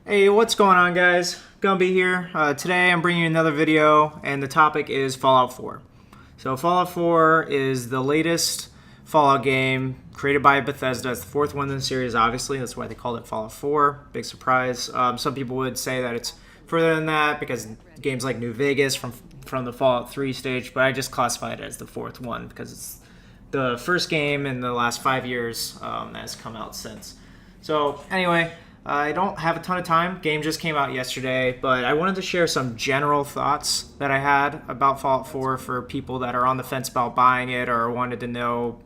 Hey, what's going on, guys? Gumby here. Today I'm bringing you another video, and the topic is Fallout 4. So Fallout 4 is the latest Fallout game created by Bethesda. It's the fourth one in the series, obviously. That's why they called it Fallout 4. Big surprise. Some people would say that it's further than that because games like New Vegas from the Fallout 3 stage, but I just classify it as the fourth one because it's the first game in the last 5 years that has come out since. So anyway, I don't have a ton of time. Game just came out yesterday, but I wanted to share some general thoughts that I had about Fallout 4 for people that are on the fence about buying it or wanted to know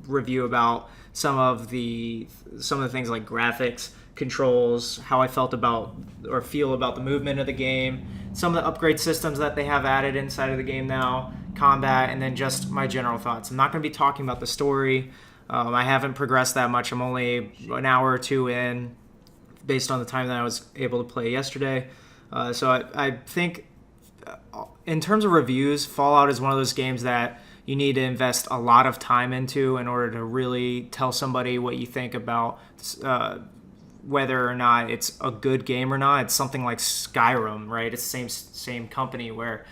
review about some of the things like graphics, controls, how I felt about or feel about the movement of the game, some of the upgrade systems that they have added inside of the game now, combat, and then just my general thoughts. I'm not going to be talking about the story. I haven't progressed that much. I'm only an hour or two in based on the time that I was able to play yesterday. So I think in terms of reviews, Fallout is one of those games that you need to invest a lot of time into in order to really tell somebody what you think about whether or not it's a good game or not. It's something like Skyrim, right? It's the same company where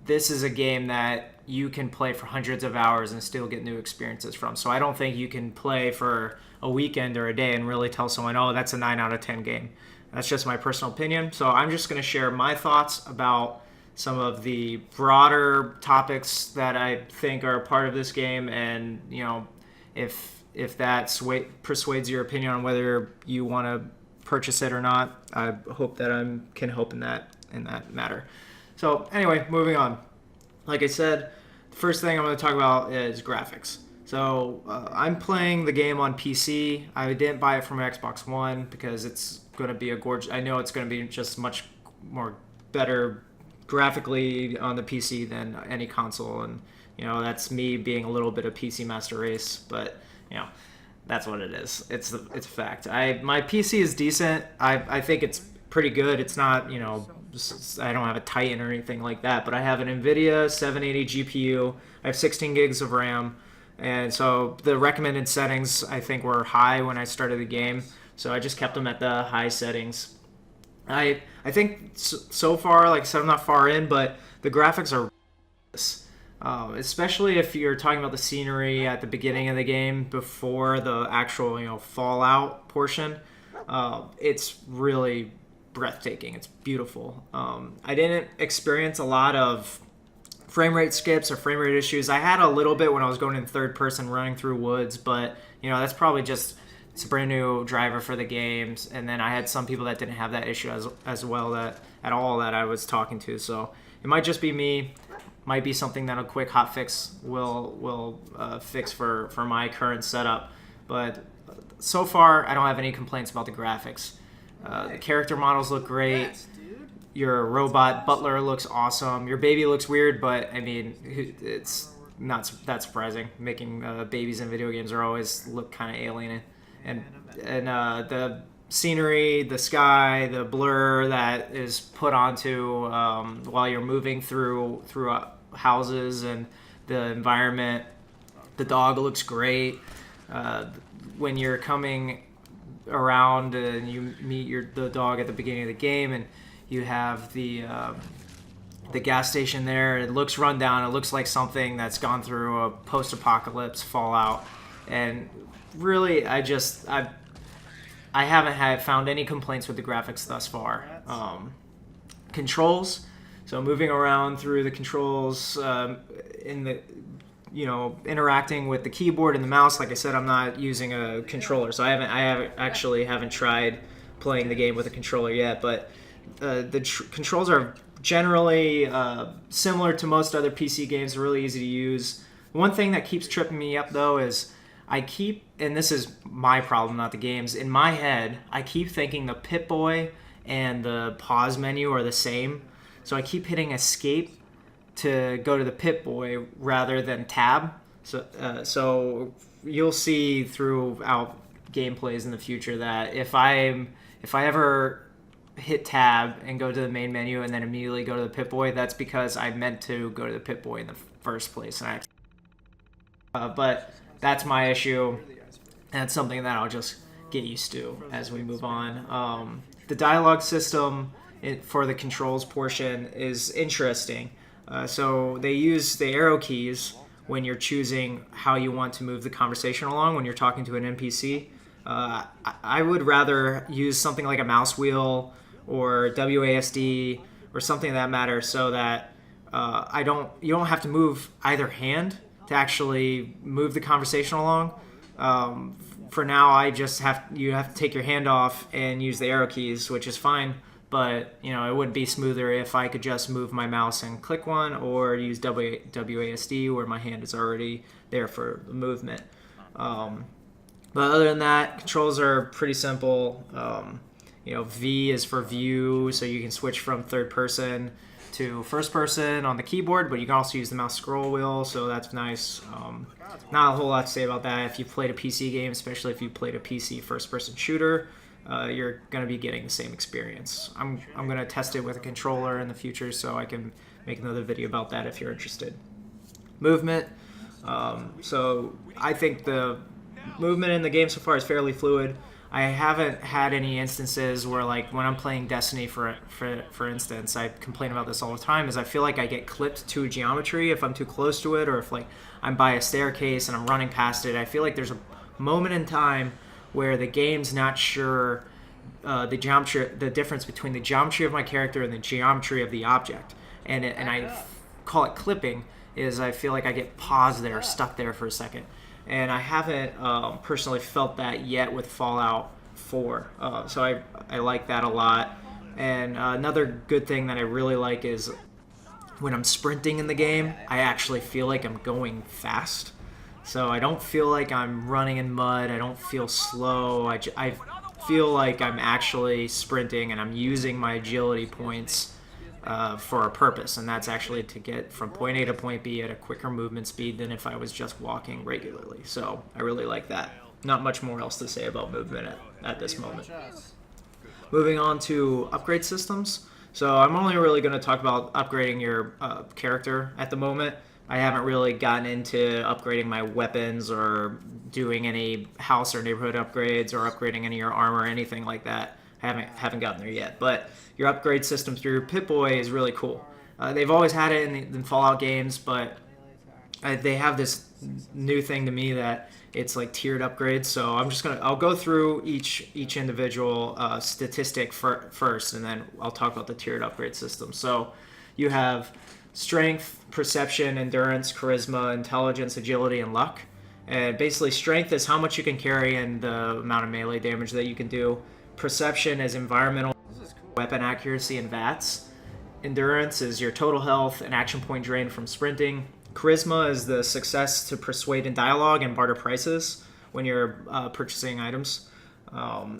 this is a game that you can play for hundreds of hours and still get new experiences from. So I don't think you can play for a weekend or a day and really tell someone, oh, that's a 9 out of 10 game. That's just my personal opinion. So I'm just going to share my thoughts about some of the broader topics that I think are a part of this game, and if that persuades your opinion on whether you want to purchase it or not, I hope that I can help in that matter. So anyway, moving on. Like I said, the first thing I'm going to talk about is graphics. So I'm playing the game on PC. I didn't buy it from Xbox One because it's going to be a gorgeous. I know it's going to be just much more better graphically on the PC than any console, and that's me being a little bit of PC master race, but that's what it is. It's a fact. My PC is decent. I think it's pretty good. It's not I don't have a Titan or anything like that, but I have an NVIDIA 780 GPU. I have 16 gigs of RAM. And so the recommended settings, I think, were high when I started the game. So I just kept them at the high settings. I think so far, like I said, I'm not far in, but the graphics are especially if you're talking about the scenery at the beginning of the game before the actual Fallout portion. It's really breathtaking. It's beautiful. I didn't experience a lot of frame rate skips or frame rate issues. I had a little bit when I was going in third person running through woods, but that's probably just it's a brand new driver for the games. And then I had some people that didn't have that issue as well that I was talking to. So it might just be me. Might be something that a quick hot fix will fix for my current setup. But so far, I don't have any complaints about the graphics. The character models look great. Your robot butler looks awesome. Your baby looks weird, but I mean, it's not that surprising. Making babies in video games are always look kind of alien, and the scenery, the sky, the blur that is put onto while you're moving through houses and the environment. The dog looks great. When you're coming around and you meet the dog at the beginning of the game, and you have the gas station there. It looks run down. It looks like something that's gone through a post-apocalypse Fallout. And really, I haven't found any complaints with the graphics thus far. Controls. So moving around through the controls interacting with the keyboard and the mouse. Like I said, I'm not using a controller, so I haven't tried playing the game with a controller yet, but the controls are generally similar to most other PC games. They're really easy to use. One thing that keeps tripping me up, though, is and this is my problem, not the game's, in my head, I keep thinking the Pip-Boy and the pause menu are the same. So I keep hitting escape to go to the Pip-Boy rather than tab. So you'll see throughout gameplays in the future that if I ever hit tab and go to the main menu and then immediately go to the Pip-Boy, that's because I meant to go to the Pip-Boy in the first place. But that's my issue. And it's something that I'll just get used to as we move on. The dialogue system for the controls portion is interesting. So they use the arrow keys when you're choosing how you want to move the conversation along when you're talking to an NPC. I would rather use something like a mouse wheel or WASD or something of that matter, so that you don't have to move either hand to actually move the conversation along. For now, you have to take your hand off and use the arrow keys, which is fine. But it would be smoother if I could just move my mouse and click one, or use WASD where my hand is already there for the movement. But other than that, controls are pretty simple. V is for view, so you can switch from third person to first person on the keyboard, but you can also use the mouse scroll wheel, so that's nice. Not a whole lot to say about that. If you've played a PC game, especially if you played a PC first person shooter, you're going to be getting the same experience. I'm going to test it with a controller in the future, so I can make another video about that if you're interested. Movement. So I think the movement in the game so far is fairly fluid. I haven't had any instances where, like, when I'm playing Destiny, for instance, I complain about this all the time, is I feel like I get clipped to geometry if I'm too close to it, or if, like, I'm by a staircase and I'm running past it. I feel like there's a moment in time where the game's not sure the difference between the geometry of my character and the geometry of the object. And I call it clipping, is I feel like I get paused there, stuck there for a second. And I haven't personally felt that yet with Fallout 4. So I like that a lot. And another good thing that I really like is when I'm sprinting in the game, I actually feel like I'm going fast. So I don't feel like I'm running in mud. I don't feel slow. I feel like I'm actually sprinting, and I'm using my agility points for a purpose, and that's actually to get from point A to point B at a quicker movement speed than if I was just walking regularly. So I really like that. Not much more else to say about movement at this moment. Moving on to upgrade systems. So I'm only really going to talk about upgrading your character at the moment. I haven't really gotten into upgrading my weapons or doing any house or neighborhood upgrades or upgrading any of your armor or anything like that. I haven't gotten there yet. But your upgrade system through your Pip-Boy is really cool. They've always had it in Fallout games, but they have this new thing to me that it's like tiered upgrades. So I'll go through each individual statistic first, and then I'll talk about the tiered upgrade system. So you have strength, perception, endurance, charisma, intelligence, agility, and luck. And basically, strength is how much you can carry and the amount of melee damage that you can do. Perception is environmental weapon accuracy and VATS. Endurance is your total health and action point drain from sprinting. Charisma is the success to persuade in dialogue and barter prices when you're purchasing items.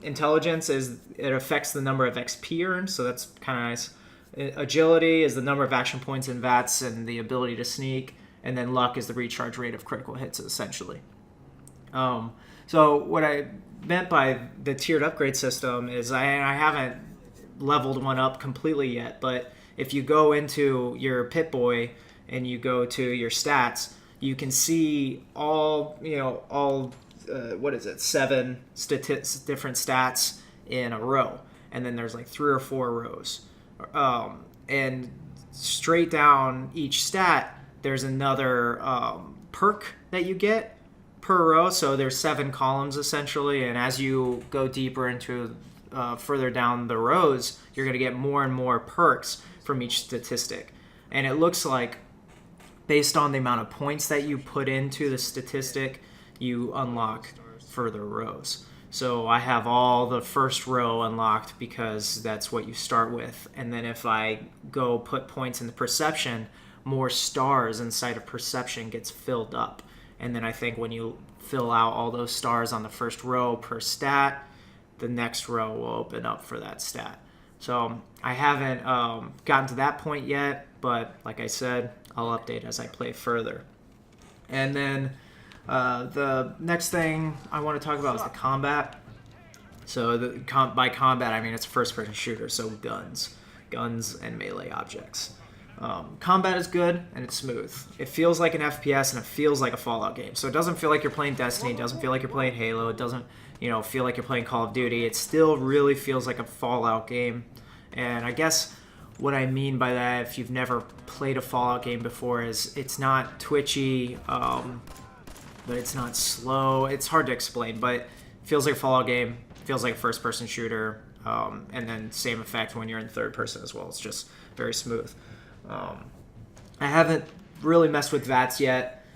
Intelligence it affects the number of XP earned, so that's kind of nice. Agility is the number of action points in VATS and the ability to sneak, and then luck is the recharge rate of critical hits, essentially. So what I meant by the tiered upgrade system is I haven't leveled one up completely yet, but if you go into your Pip-Boy and you go to your stats, you can see all 7 different stats in a row, and then there's like 3 or 4 rows. And straight down each stat, there's another perk that you get per row. So there's 7 columns essentially, and as you go deeper into further down the rows, you're going to get more and more perks from each statistic. And it looks like based on the amount of points that you put into the statistic, you unlock further rows. So I have all the first row unlocked because that's what you start with. And then if I go put points into perception, more stars inside of perception gets filled up. And then I think when you fill out all those stars on the first row per stat, the next row will open up for that stat. So I haven't gotten to that point yet, but like I said, I'll update as I play further. And then the next thing I want to talk about is the combat. So by combat, I mean it's a first-person shooter, so guns and melee objects. Combat is good and it's smooth. It feels like an FPS and it feels like a Fallout game. So it doesn't feel like you're playing Destiny. It doesn't feel like you're playing Halo. It doesn't, feel like you're playing Call of Duty. It still really feels like a Fallout game. And I guess what I mean by that, if you've never played a Fallout game before, is it's not twitchy, but it's not slow. It's hard to explain, but it feels like a Fallout game. It feels like a first-person shooter, and then same effect when you're in third person as well. It's just very smooth. I haven't really messed with VATS yet,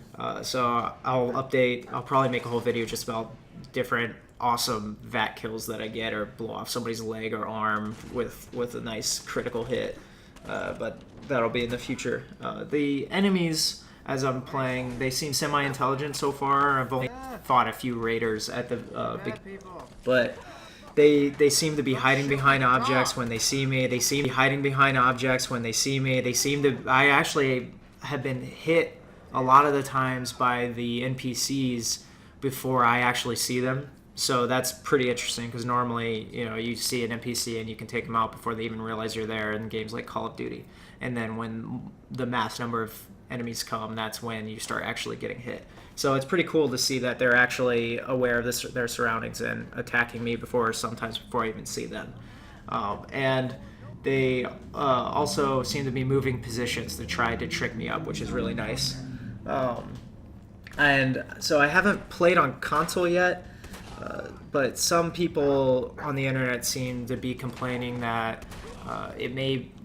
so I'll update. I'll probably make a whole video just about different awesome VAT kills that I get, or blow off somebody's leg or arm with a nice critical hit, but that'll be in the future. The enemies, as I'm playing, they seem semi-intelligent so far. I've only fought a few raiders at the but they seem to be hiding behind objects when they see me. They seem to be hiding behind objects when they see me. They seem to. I actually have been hit a lot of the times by the NPCs before I actually see them. So that's pretty interesting, because normally, you see an NPC and you can take them out before they even realize you're there in games like Call of Duty. And then when the mass number of enemies come, that's when you start actually getting hit. So it's pretty cool to see that they're actually aware of their surroundings and attacking me sometimes before I even see them. And they also seem to be moving positions to try to trick me up, which is really nice. And so I haven't played on console yet, but some people on the internet seem to be complaining that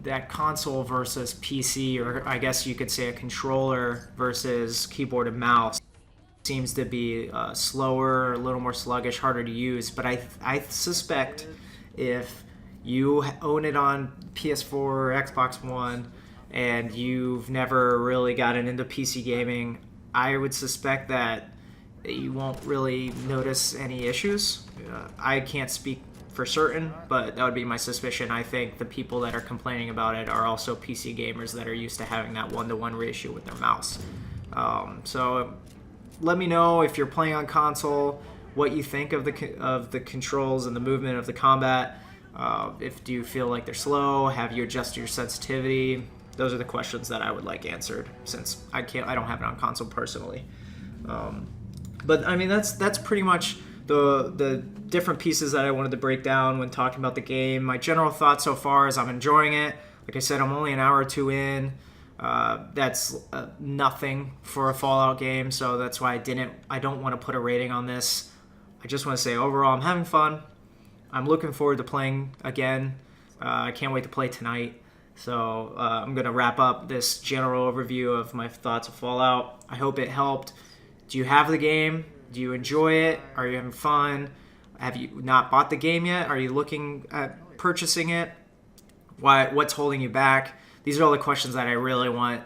that console versus PC, or I guess you could say a controller versus keyboard and mouse, seems to be slower, a little more sluggish, harder to use. But I suspect if you own it on PS4 or Xbox One and you've never really gotten into PC gaming, I would suspect that you won't really notice any issues. I can't speak for certain, but that would be my suspicion. I think the people that are complaining about it are also PC gamers that are used to having that 1-to-1 ratio with their mouse. So let me know if you're playing on console, what you think of the controls and the movement of the combat. Do you feel like they're slow? Have you adjusted your sensitivity? Those are the questions that I would like answered, since I don't have it on console personally. But I mean, that's pretty much the different pieces that I wanted to break down when talking about the game. My general thought so far is I'm enjoying it. Like I said, I'm only an hour or two in. That's nothing for a Fallout game, so that's why I don't want to put a rating on this. I just want to say overall I'm having fun. I'm looking forward to playing again. I can't wait to play tonight. So I'm going to wrap up this general overview of my thoughts of Fallout. I hope it helped. Do you have the game? Do you enjoy it? Are you having fun? Have you not bought the game yet? Are you looking at purchasing it? What's holding you back? These are all the questions that I really want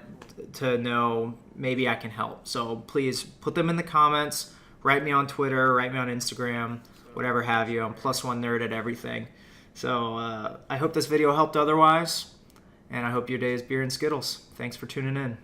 to know. Maybe I can help. So please put them in the comments. Write me on Twitter. Write me on Instagram. Whatever have you. I'm +1nerd at everything. So I hope this video helped otherwise. And I hope your day is beer and Skittles. Thanks for tuning in.